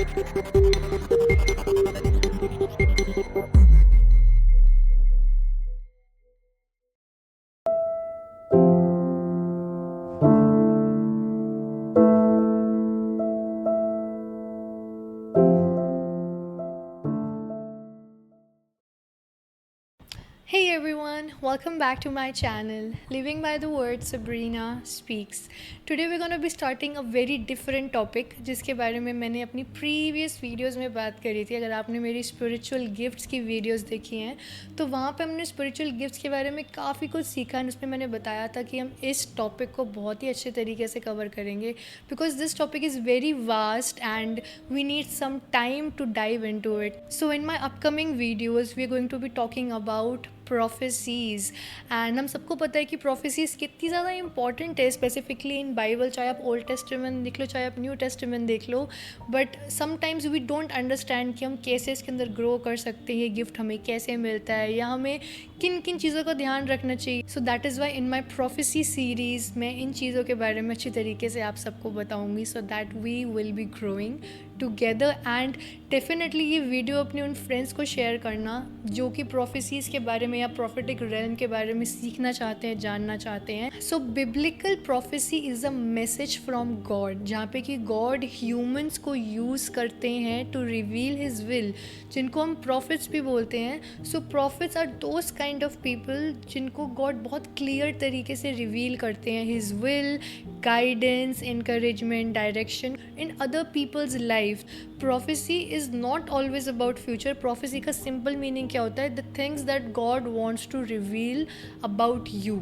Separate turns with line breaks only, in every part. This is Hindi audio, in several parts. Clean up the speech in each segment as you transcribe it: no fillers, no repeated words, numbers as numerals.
Hey everyone, welcome back to my channel, Living by the Word Sabrina Speaks. Today we're going to be starting a very different topic जिसके बारे में मैंने अपनी प्रीवियस वीडियोस में बात करी थी. अगर आपने मेरी स्पिरिचुअल गिफ्ट्स की वीडियोस देखी हैं तो वहाँ पे हमने स्पिरिचुअल गिफ्ट्स के बारे में काफ़ी कुछ सीखा एंड उसमें मैंने बताया था कि हम इस टॉपिक को बहुत ही अच्छे तरीके से कवर करेंगे because this topic is very vast and we need some time to dive into it. So in my upcoming videos we are going to be talking about prophecies and हम सबको पता है कि प्रोफेसीज़ कितनी ज़्यादा इंपॉर्टेंट है स्पेसिफिकली इन बाइबल. चाहे आप ओल्ड टेस्टामेंट देख लो, चाहे आप न्यू टेस्टामेंट देख लो, but sometimes we don't understand कि हम कैसे इसके अंदर ग्रो कर सकते हैं, ये गिफ्ट हमें कैसे मिलता है या हमें किन किन चीज़ों का ध्यान रखना चाहिए. So that is why in my prophecy series मैं इन चीज़ों के बारे में अच्छी तरीके से आप सबको बताऊँगी so that we will be growing together. And definitely ये वीडियो अपने उन फ्रेंड्स को शेयर करना जो कि प्रोफेसीज़ के बारे में या प्रॉफिटिक रेल्म के बारे में सीखना चाहते हैं, जानना चाहते हैं. So biblical prophecy is a message from God, जहाँ पे कि गॉड ह्यूमंस को यूज़ करते हैं टू रिवील हिज विल, जिनको हम प्रॉफिट्स भी बोलते हैं. सो prophets are those kind of people जिनको गॉड बहुत क्लियर तरीके से रिवील करते हैं his will, guidance, encouragement, direction in other people's life. Prophecy is not always about future. Prophecy का सिंपल मीनिंग क्या होता है? The things that God wants to reveal about you.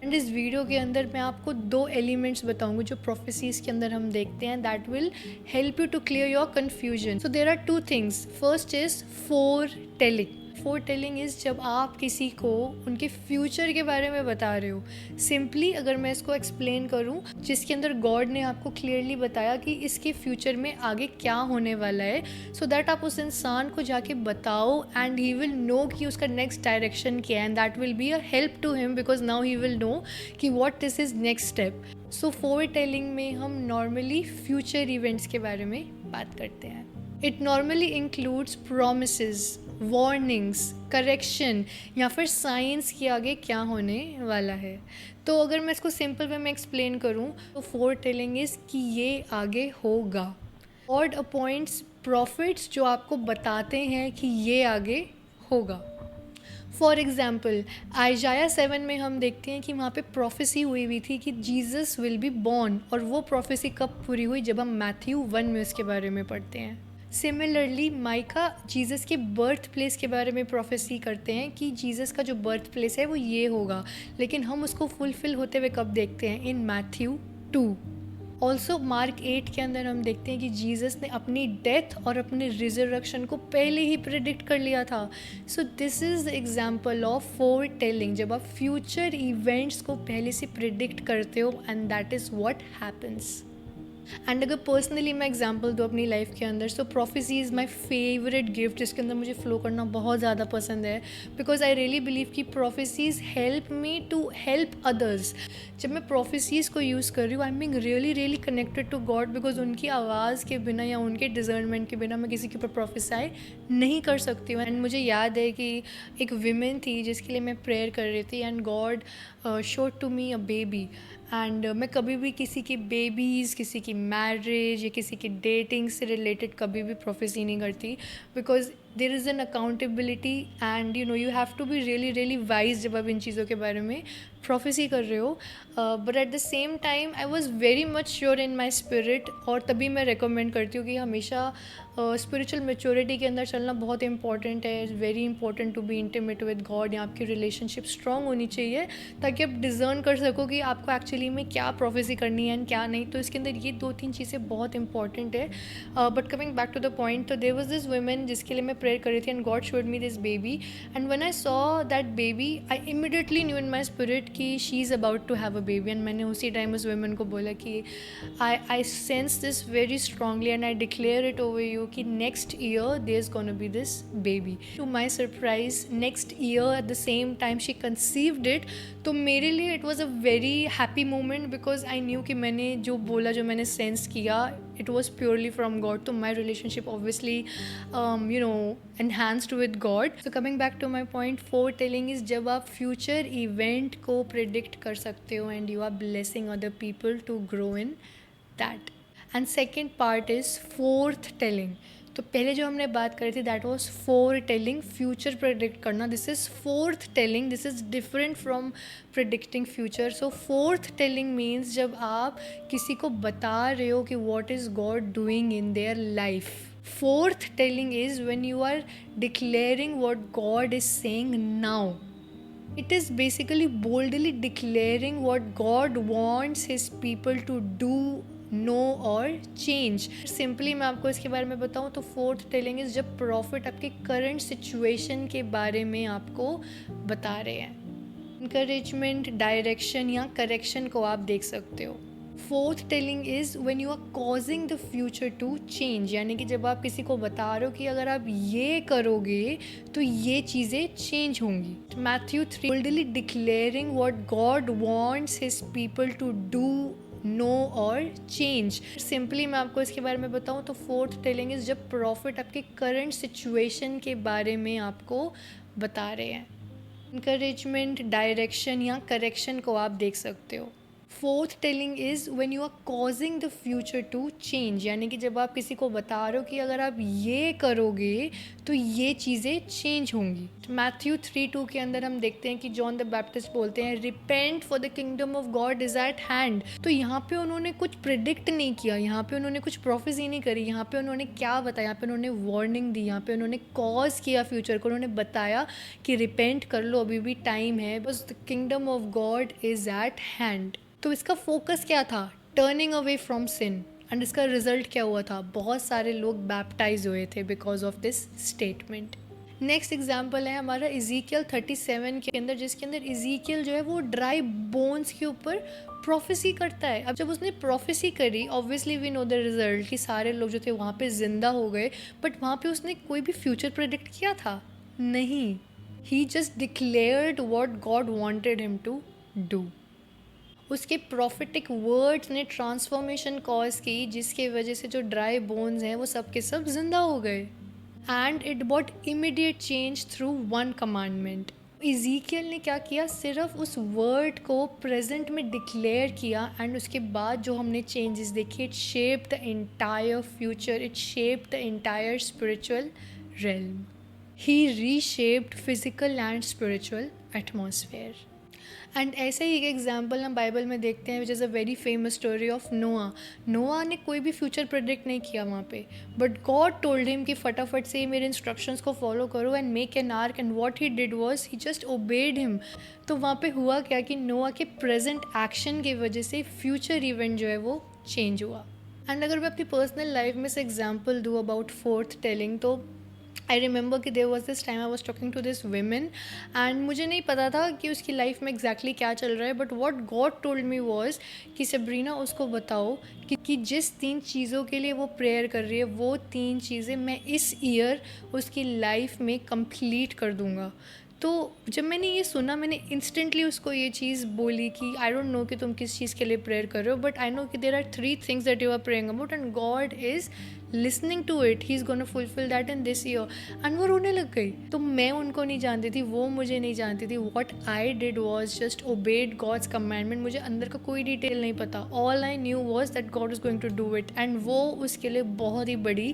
And इस वीडियो के अंदर मैं आपको 2 एलिमेंट्स बताऊंगी जो प्रोफेसीज़ के अंदर हम देखते हैं that will help you to clear your confusion. So there are 2 things. First is foretelling. Foretelling is जब आप किसी को उनके फ्यूचर के बारे में बता रहे हो. सिंपली अगर मैं इसको एक्सप्लेन करूं, जिसके अंदर गॉड ने आपको क्लियरली बताया कि इसके फ्यूचर में आगे क्या होने वाला है, सो दैट आप उस इंसान को जाके बताओ एंड ही विल नो कि उसका नेक्स्ट डायरेक्शन क्या है and that will be a help to him because now he will know कि what is his next step. So foretelling में हम नॉर्मली फ्यूचर इवेंट्स के बारे में बात करते हैं. It normally includes promises, warnings, correction या फिर साइंस कि आगे क्या होने वाला है. तो अगर मैं इसको सिंपल वे में एक्सप्लेन करूं तो फोर टेलिंग इज़ कि ये आगे होगा. गॉड अपॉइंट्स प्रॉफिट्स जो आपको बताते हैं कि ये आगे होगा. फॉर एग्ज़ाम्पल आइजाया 7 में हम देखते हैं कि वहाँ पे प्रोफेसी हुई थी कि जीसस विल बी बॉर्न, और वो प्रोफेसी कब पूरी हुई? जब हम मैथ्यू 1 में उसके बारे में पढ़ते हैं. सिमिलरली माइका जीसस के बर्थ प्लेस के बारे में प्रोफेसी करते हैं कि जीसस का जो बर्थ प्लेस है वो ये होगा, लेकिन हम उसको फुलफ़िल होते हुए कब देखते हैं? In Matthew 2. ऑल्सो मार्क 8 के अंदर हम देखते हैं कि जीसस ने अपनी डेथ और अपने रिजर्वेक्शन को पहले ही प्रिडिक्ट कर लिया था. So this is the example of four telling, जब आप फ्यूचर इवेंट्स को पहले से प्रिडिक्ट करते हो and that is what happens. And अगर पर्सनली मैं एग्जांपल दूँ अपनी लाइफ के अंदर, so prophecy is my favourite gift जिसके अंदर मुझे फ्लो करना बहुत ज़्यादा पसंद है बिकॉज आई रियली बिलीव कि prophecies help me to help others. जब मैं प्रोफेसीज़ को यूज़ कर रही हूँ I am being really really connected to God because उनकी आवाज़ के बिना या उनके डिजर्नमेंट के बिना मैं किसी के ऊपर प्रोफेसाई नहीं कर सकती हूँ. एंड मुझे याद है कि एक विमेन थी जिसके लिए मैं प्रेयर कर रही थी and God showed to me a baby. And मैं कभी भी किसी की बेबीज़, किसी की मैरिज या किसी की डेटिंग से रिलेटेड कभी भी प्रोफेसी नहीं करती because there is an accountability and you know you have to be really really wise जब आप इन चीज़ों के बारे में प्रोफेसी कर रहे हो. But at the same time I was very much sure in my spirit, और तभी मैं रिकमेंड करती हूँ कि हमेशा स्पिरिचुअल मेच्योरिटी के अंदर चलना बहुत इंपॉर्टेंट है. Is very important to be intimate with God, या आपकी रिलेशनशिप स्ट्रॉन्ग होनी चाहिए ताकि आप डिज़र्न कर सको कि आपको एक्चुअली में क्या प्रोफेसी करनी है एंड क्या नहीं. तो इसके अंदर ये 2-3 चीज़ें बहुत इंपॉर्टेंट है. But coming back to the point, तो देयर वाज दिस वुमन जिसके लिए मैं प्रेयर कर रही थी and God showed me this baby. And when I saw that baby I immediately knew in my spirit कि she is about to have a baby. And मैंने उसी टाइम उस वुमन को बोला कि I sense this very strongly and I declare it over you कि next year there's gonna be this baby. To my surprise, next year at the same time she conceived it. तो मेरे लिए it was a very happy moment because I knew कि मैंने जो बोला, जो मैंने सेंस किया, it was purely from God. So my relationship obviously enhanced with God. So coming back to my point, foretelling is जब आप future event को predict कर सकते हो and you are blessing other people to grow in that. And second part is forthtelling. तो पहले जो हमने बात करी थी that was foretelling, future predict करना. This is forthtelling. This is different from predicting future. So forthtelling means जब आप किसी को बता रहे हो कि what is God doing in their life. Forthtelling is when you are declaring what God is saying now. It is basically boldly declaring what God wants his people to do, know or change. Simply मैं आपको इसके बारे में बताऊँ तो फोर्थ टेलिंग इज जब प्रॉफिट आपके करंट सिचुएशन के बारे में आपको बता रहे हैं. इंकरेजमेंट, डायरेक्शन या करेक्शन को आप देख सकते हो. Forthtelling is when you are causing the future to change, यानी कि जब आप किसी को बता रहे हो कि अगर आप ये करोगे तो ये चीज़ें चेंज होंगी. Matthew 3 boldly declaring what God wants his people to do, no और चेंज. सिंपली मैं आपको इसके बारे में बताऊँ तो फोर्थ टेलिंग इज़ जब प्रॉफिट आपके करंट सिचुएशन के बारे में आपको बता रहे हैं. इंकरेजमेंट, डायरेक्शन या करेक्शन को आप देख सकते हो. Forthtelling is when you are causing the future to change, यानी कि जब आप किसी को बता रहे हो कि अगर आप ये करोगे तो ये चीज़ें चेंज होंगी. मैथ्यू 3:2 के अंदर हम देखते हैं कि जॉन द बैप्टिस्ट बोलते हैं repent for the kingdom of God is at hand. तो यहाँ पे उन्होंने कुछ प्रिडिक्ट नहीं किया, यहाँ पे उन्होंने कुछ प्रोफेसी नहीं करी. यहाँ पे उन्होंने क्या बताया, यहाँ पे उन्होंने वार्निंग दी, यहाँ पे उन्होंने कॉज किया फ्यूचर को. उन्होंने बताया कि रिपेंट कर लो, अभी भी टाइम है, बस the kingdom of God is at hand. तो इसका फोकस क्या था? Turning away from sin. And इसका रिजल्ट क्या हुआ था? बहुत सारे लोग बैप्टाइज हुए थे because of this statement. Next example है हमारा इज़ीकियल 37 के अंदर, जिसके अंदर इज़ीकियल जो है वो ड्राई बोन्स के ऊपर प्रोफेसी करता है. अब जब उसने प्रोफेसी करी, obviously we know the result कि सारे लोग जो थे वहाँ पे जिंदा हो गए. बट वहाँ पे उसने कोई भी फ्यूचर प्रेडिक्ट किया था? नहीं. He just declared what God wanted him to do. उसके प्रॉफिटिक वर्ड्स ने ट्रांसफॉर्मेशन कॉज की, जिसके वजह से जो ड्राई बोन्स हैं वो सब के सब जिंदा हो गए. And it brought immediate change through one commandment. Ezekiel ने क्या किया? सिर्फ उस वर्ड को प्रेजेंट में डिक्लेयर किया एंड उसके बाद जो हमने चेंजेस देखे, it shape the entire future, it shape the entire spiritual realm. He reshaped physical and spiritual atmosphere. And ऐसे ही एक एग्जाम्पल हम बाइबल में देखते हैं which is a very famous story of नोआ. नोआ ने कोई भी फ्यूचर प्रेडिक्ट नहीं किया वहाँ पे, बट गॉड टोल्ड हिम कि फटाफट से मेरे इंस्ट्रक्शंस को फॉलो करो and make an ark. And what he did was he just obeyed him. तो वहाँ पे हुआ क्या कि नोआ के प्रेजेंट एक्शन की वजह से फ्यूचर इवेंट जो है वो चेंज हुआ. एंड अगर मैं अपनी पर्सनल लाइफ में से एग्जाम्पल दूँ अबाउट फोर्थ टेलिंग, तो आई रिमेंबर कि there was this time I was talking to this women and मुझे नहीं पता था कि उसकी लाइफ में एग्जैक्टली क्या चल रहा है. But what God told me was कि सबरीना उसको बताओ कि जिस 3 चीज़ों के लिए वो प्रेयर कर रही है वो 3 चीज़ें मैं इस ईयर उसकी लाइफ में कंप्लीट कर दूँगा. तो जब मैंने ये सुना, मैंने इंस्टेंटली उसको ये चीज़ बोली कि आई डोंट नो कि तुम किस चीज़ के लिए प्रेयर कर रहे हो, बट आई नो कि there are 3 things that you are praying about and God is listening to it, he is gonna fulfil that in this year. And वो रोने लग गई. तो मैं उनको नहीं जानती थी, वो मुझे नहीं जानती थी. What I did was just obeyed God's commandment. मुझे अंदर का कोई डिटेल नहीं पता. All I knew was that God is going to do it. And वो उसके लिए बहुत ही बड़ी